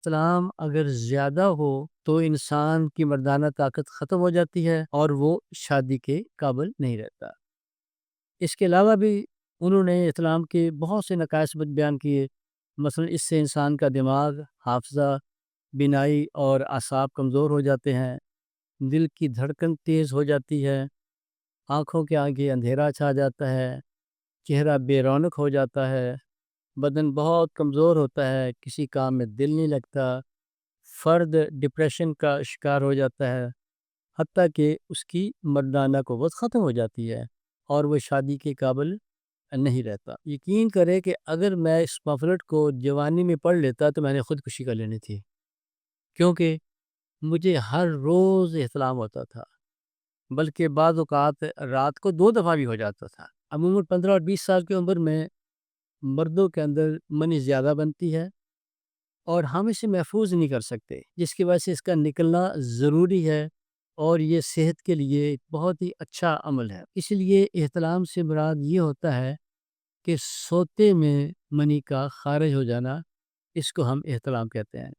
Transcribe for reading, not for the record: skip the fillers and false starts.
احترام اگر زیادہ ہو تو انسان کی مردانہ طاقت ختم ہو جاتی ہے اور وہ شادی کے قابل نہیں رہتا۔ اس کے علاوہ بھی انہوں نے اسلام کے بہت سے نقائص بیان کیے، مثلا اس سے انسان کا دماغ، حافظہ، بینائی اور اعصاب کمزور ہو جاتے ہیں، دل کی دھڑکن تیز ہو جاتی ہے، آنکھوں کے آگے اندھیرا چھا جاتا ہے، چہرہ بے رونق ہو جاتا ہے، بدن بہت کمزور ہوتا ہے، کسی کام میں دل نہیں لگتا، فرد ڈپریشن کا شکار ہو جاتا ہے، حتیٰ کہ اس کی مردانہ قوت ختم ہو جاتی ہے اور وہ شادی کے قابل نہیں رہتا۔ یقین کرے کہ اگر میں اس پمفلٹ کو جوانی میں پڑھ لیتا تو میں نے خودکشی کر لینی تھی، کیونکہ مجھے ہر روز احتلام ہوتا تھا، بلکہ بعض اوقات رات کو 2 دفعہ بھی ہو جاتا تھا۔ عموماً 15 اور 20 سال کی عمر میں مردوں کے اندر منی زیادہ بنتی ہے اور ہم اسے محفوظ نہیں کر سکتے، جس کی وجہ سے اس کا نکلنا ضروری ہے اور یہ صحت کے لیے ایک بہت ہی اچھا عمل ہے۔ اس لیے احتلام سے مراد یہ ہوتا ہے کہ سوتے میں منی کا خارج ہو جانا، اس کو ہم احتلام کہتے ہیں۔